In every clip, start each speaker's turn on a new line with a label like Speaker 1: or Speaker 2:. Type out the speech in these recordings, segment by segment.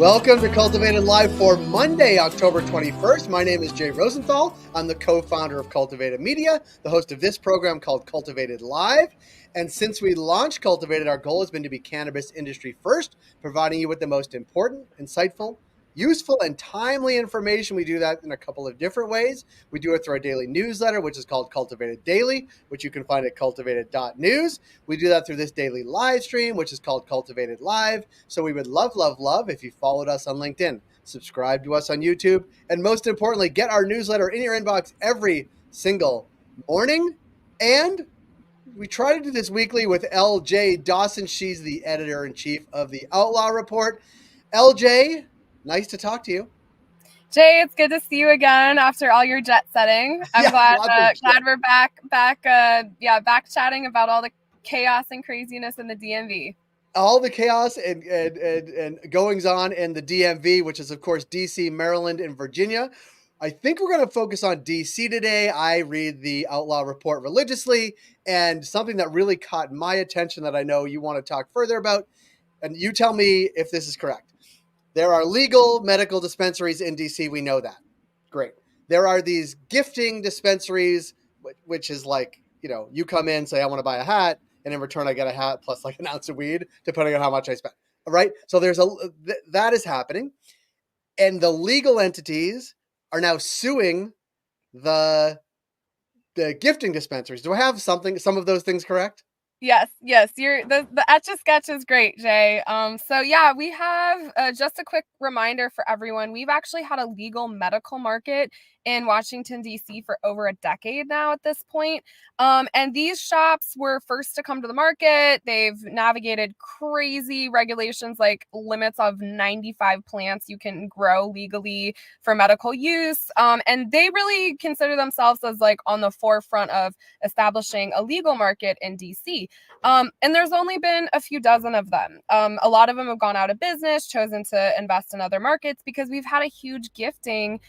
Speaker 1: Welcome to Cultivated Live for Monday, October 21st. My name is Jay Rosenthal. I'm the co-founder of Cultivated Media, the host of this program called Cultivated Live. And since we launched Cultivated, our goal has been to be cannabis industry first, providing you with the most important, insightful, useful, and timely information. We do that in a couple of different ways. We do it through our daily newsletter, which is called Cultivated Daily, which you can find at cultivated.news. We do that through this daily live stream, which is called Cultivated Live. So we would love if you followed us on LinkedIn, subscribe to us on YouTube, and most importantly, get our newsletter in your inbox every single morning. And we try to do this weekly with LJ Dawson. She's the editor-in-chief of the Outlaw Report. LJ, nice to talk to you.
Speaker 2: Jay, it's good to see you again after all your jet setting. I'm glad we're back chatting about all the chaos and craziness in the DMV.
Speaker 1: All the chaos and goings on in the DMV, which is, of course, DC, Maryland, and Virginia. I think we're going to focus on DC today. I read the Outlaw Report religiously, and something that really caught my attention that I know you want to talk further about, and you tell me if this is correct. There are legal medical dispensaries in DC. We know that. Great. There are these gifting dispensaries, which is like, you come in, say, I want to buy a hat, and in return, I get a hat plus like an ounce of weed, depending on how much I spend. All right. So that is happening. And the legal entities are now suing the gifting dispensaries. Do I have some of those things correct?
Speaker 2: Yes. The Etch-a-Sketch is great, Jay. So yeah, we have just a quick reminder for everyone. We've actually had a legal medical market in Washington, D.C. for over a decade now at this point. And these shops were first to come to the market. They've navigated crazy regulations like limits of 95 plants you can grow legally for medical use. And they really consider themselves as like on the forefront of establishing a legal market in D.C. And there's only been a few dozen of them. A lot of them have gone out of business, chosen to invest in other markets because we've had a huge gifting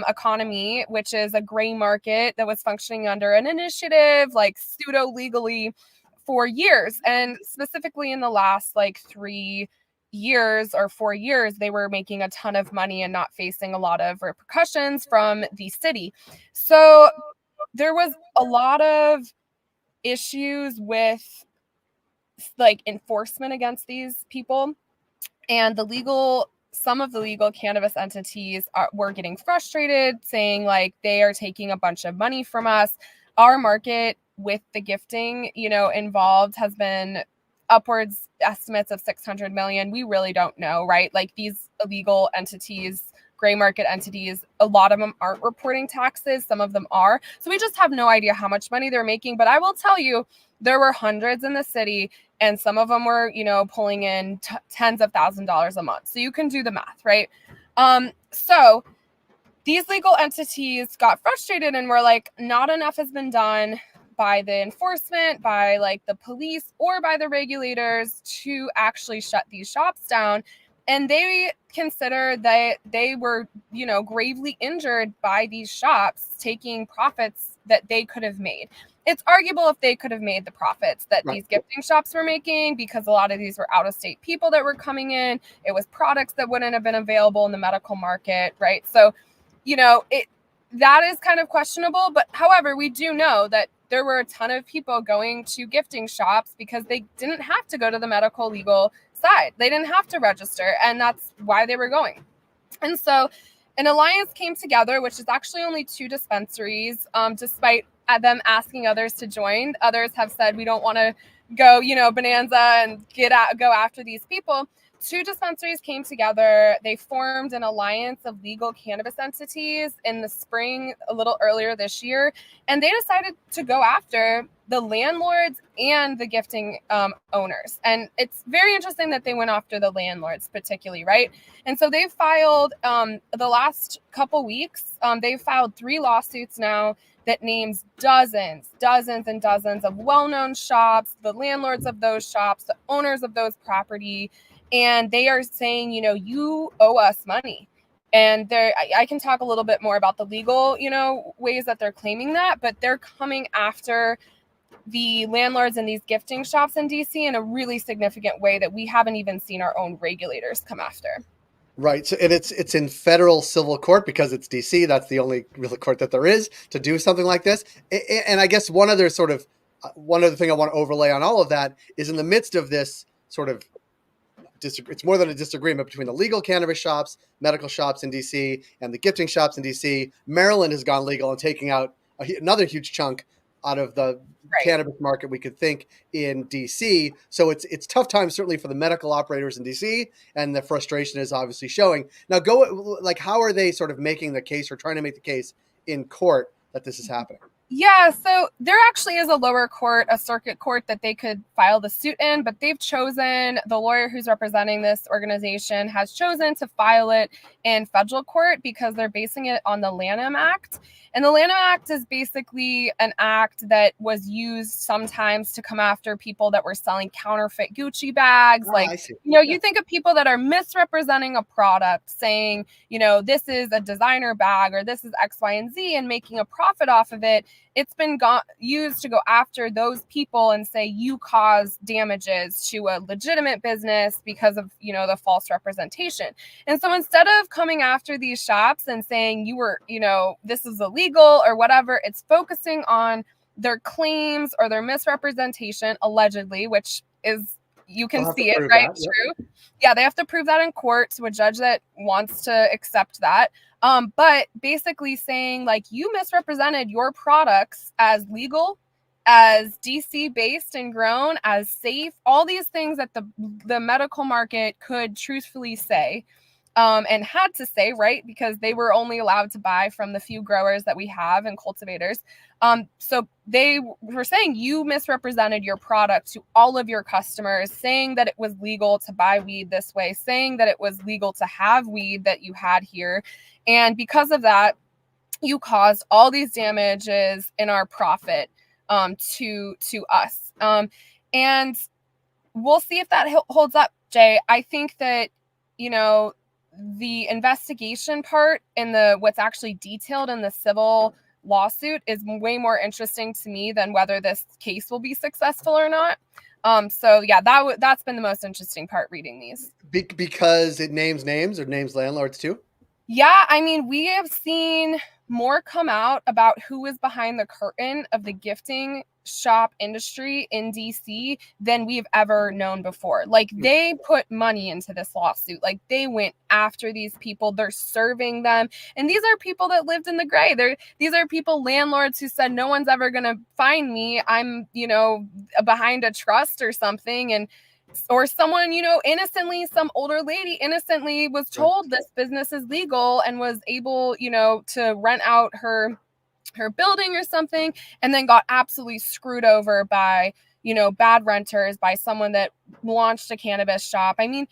Speaker 2: economy, which is a gray market that was functioning under an initiative, like pseudo legally for years. And specifically in the last like 3 years or 4 years, they were making a ton of money and not facing a lot of repercussions from the city. So there was a lot of issues with like enforcement against these people, and some of the legal cannabis entities were getting frustrated, saying like they are taking a bunch of money from us. Our market with the gifting, involved has been upwards estimates of 600 million. We really don't know, right? Like these illegal entities, gray market entities, a lot of them aren't reporting taxes. Some of them are. So we just have no idea how much money they're making. But I will tell you, there were hundreds in the city, and some of them were, pulling in tens of $1,000s a month. So you can do the math, right? So these legal entities got frustrated and were like, not enough has been done by the enforcement, by like the police or by the regulators to actually shut these shops down. And they consider that they were, gravely injured by these shops taking profits that they could have made. It's arguable if they could have made the profits that these gifting shops were making, because a lot of these were out-of-state people that were coming in. It was products that wouldn't have been available in the medical market, right? So, that is kind of questionable. But however, we do know that there were a ton of people going to gifting shops because they didn't have to go to the medical legal side. They didn't have to register, and that's why they were going. And so an alliance came together, which is actually only 2 dispensaries, despite them asking others to join. Others have said, we don't want to go, bonanza and go after these people. 2 dispensaries came together. They formed an alliance of legal cannabis entities in the spring, a little earlier this year. And they decided to go after the landlords and the gifting owners. And it's very interesting that they went after the landlords particularly, right? And so they've filed, the last couple weeks, they've filed 3 lawsuits now that names dozens and dozens of well-known shops, the landlords of those shops, the owners of those property. And they are saying, you owe us money. And I can talk a little bit more about the legal, ways that they're claiming that, but they're coming after the landlords in these gifting shops in DC in a really significant way that we haven't even seen our own regulators come after.
Speaker 1: Right. So, and it's in federal civil court because it's DC. That's the only real court that there is to do something like this. And I guess one other thing I want to overlay on all of that is in the midst of this sort of it's more than a disagreement between the legal cannabis shops, medical shops in DC, and the gifting shops in DC. Maryland has gone legal and taking out another huge chunk out of the cannabis market we could think in DC. So it's tough times certainly for the medical operators in DC, and the frustration is obviously showing. Now, how are they sort of making the case or trying to make the case in court that this is happening?
Speaker 2: Yeah, so there actually is a lower court, a circuit court that they could file the suit in, but they've chosen, the lawyer who's representing this organization has chosen to file it in federal court because they're basing it on the Lanham Act. And the Lanham Act is basically an act that was used sometimes to come after people that were selling counterfeit Gucci bags. You think of people that are misrepresenting a product, saying, this is a designer bag or this is X, Y, and Z, and making a profit off of it. It's been used to go after those people and say you caused damages to a legitimate business because of, the false representation. And so instead of coming after these shops and saying you were, this is illegal or whatever, it's focusing on their claims or their misrepresentation, allegedly, which is, you can see it, right? That, true. Yeah, they have to prove that in court to a judge that wants to accept that. But basically saying you misrepresented your products as legal, as DC based and grown, as safe, all these things that the medical market could truthfully say, and had to say, right? Because they were only allowed to buy from the few growers that we have and cultivators. So they were saying you misrepresented your product to all of your customers, saying that it was legal to buy weed this way, saying that it was legal to have weed that you had here. And because of that, you caused all these damages in our profit to us. And we'll see if that holds up, Jay. I think that, the investigation part and what's actually detailed in the civil lawsuit is way more interesting to me than whether this case will be successful or not. So yeah, that's been the most interesting part reading these.
Speaker 1: Because it names names or names landlords too?
Speaker 2: Yeah, I mean, we have seen more come out about who is behind the curtain of the gifting shop industry in DC than we've ever known before. They put money into this lawsuit. They went after these people. They're serving them. And these are people that lived in the gray. These are people, landlords, who said, no one's ever going to find me. I'm, behind a trust or something. Or someone, innocently, some older lady innocently was told this business is legal and was able, to rent out her building or something, and then got absolutely screwed over by, bad renters, by someone that launched a cannabis shop. I mean,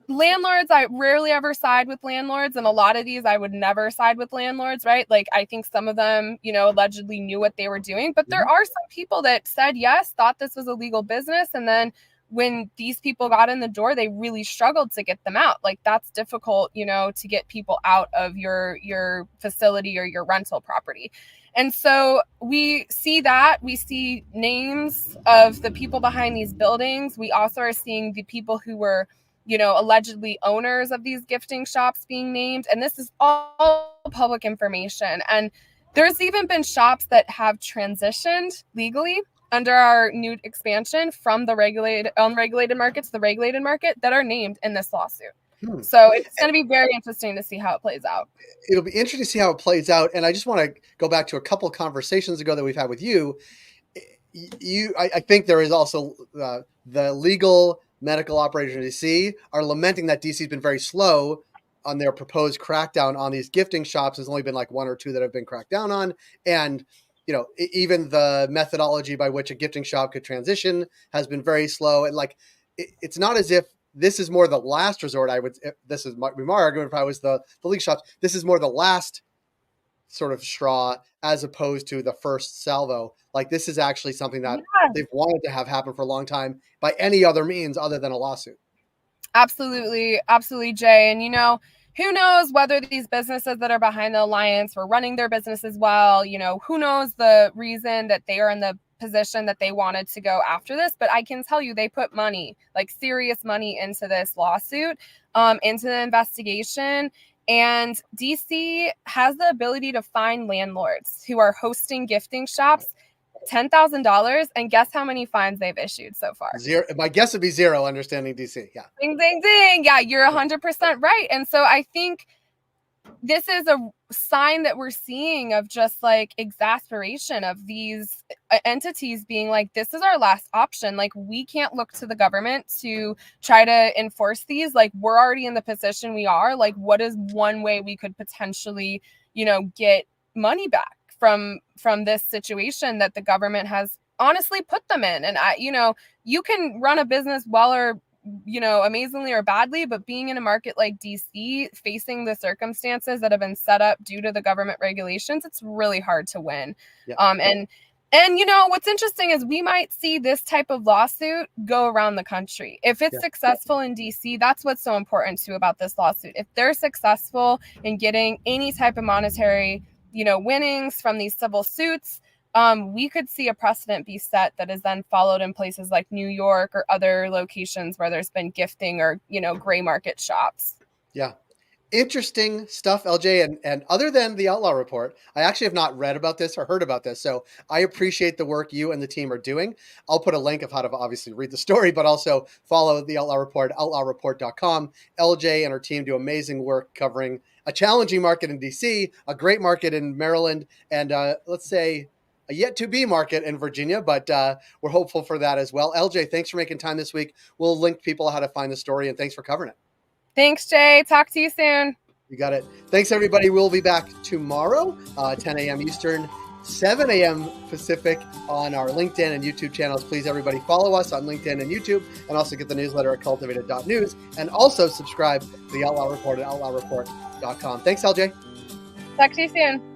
Speaker 2: landlords, I rarely ever side with landlords, and a lot of these I would never side with landlords, right? I think some of them, allegedly knew what they were doing, but there are some people that said yes, thought this was a legal business, and then when these people got in the door, they really struggled to get them out. That's difficult, to get people out of your facility or your rental property. And so we see that. We see names of the people behind these buildings. We also are seeing the people who were, allegedly owners of these gifting shops being named. And this is all public information. And there's even been shops that have transitioned legally under our new expansion from the unregulated market to the regulated market that are named in this lawsuit. So it's going to be very interesting to see how it plays out.
Speaker 1: It'll be interesting to see how it plays out. And I just want to go back to a couple of conversations ago that we've had with you. I think there is also the legal medical operators in DC are lamenting that DC has been very slow on their proposed crackdown on these gifting shops. There's only been one or two that have been cracked down on. And even the methodology by which a gifting shop could transition has been very slow. And it's not as if this is more the last resort. This is my argument. If I was the league shops, this is more the last sort of straw as opposed to the first salvo. This is actually something that they've wanted to have happen for a long time by any other means other than a lawsuit.
Speaker 2: Absolutely. Absolutely, Jay. And, who knows whether these businesses that are behind the alliance were running their businesses well, who knows the reason that they are in the position that they wanted to go after this. But I can tell you they put money, serious money into this lawsuit. into the investigation. And DC has the ability to fine landlords who are hosting gifting shops $10,000. And guess how many fines they've issued so far?
Speaker 1: Zero. My guess would be zero, understanding DC. Yeah.
Speaker 2: Ding, ding, ding. Yeah, you're 100% right. And so I think this is a sign that we're seeing of just like exasperation of these entities being like, this is our last option. Like, we can't look to the government to try to enforce these. Like, we're already in the position we are. Like, what is one way we could potentially, get money back from this situation that the government has honestly put them in? And you can run a business well or amazingly or badly, but being in a market like DC, facing the circumstances that have been set up due to the government regulations, it's really hard to win.
Speaker 1: Yeah.
Speaker 2: And what's interesting is we might see this type of lawsuit go around the country. If it's successful in DC, that's what's so important too about this lawsuit. If they're successful in getting any type of monetary, winnings from these civil suits, we could see a precedent be set that is then followed in places like New York or other locations where there's been gifting or, gray market shops.
Speaker 1: Yeah. Interesting stuff, LJ. And other than the Outlaw Report, I actually have not read about this or heard about this. So I appreciate the work you and the team are doing. I'll put a link of how to obviously read the story, but also follow the Outlaw Report, outlawreport.com. LJ and her team do amazing work covering a challenging market in DC, a great market in Maryland, and let's say a yet-to-be market in Virginia, but we're hopeful for that as well. LJ, thanks for making time this week. We'll link people how to find the story, and thanks for covering it.
Speaker 2: Thanks, Jay. Talk to you soon.
Speaker 1: You got it. Thanks, everybody. We'll be back tomorrow, 10 a.m. Eastern, 7 a.m. Pacific on our LinkedIn and YouTube channels. Please, everybody, follow us on LinkedIn and YouTube, and also get the newsletter at cultivated.news, and also subscribe to the Outlaw Report at outlawreport.com. Thanks, LJ.
Speaker 2: Talk to you soon.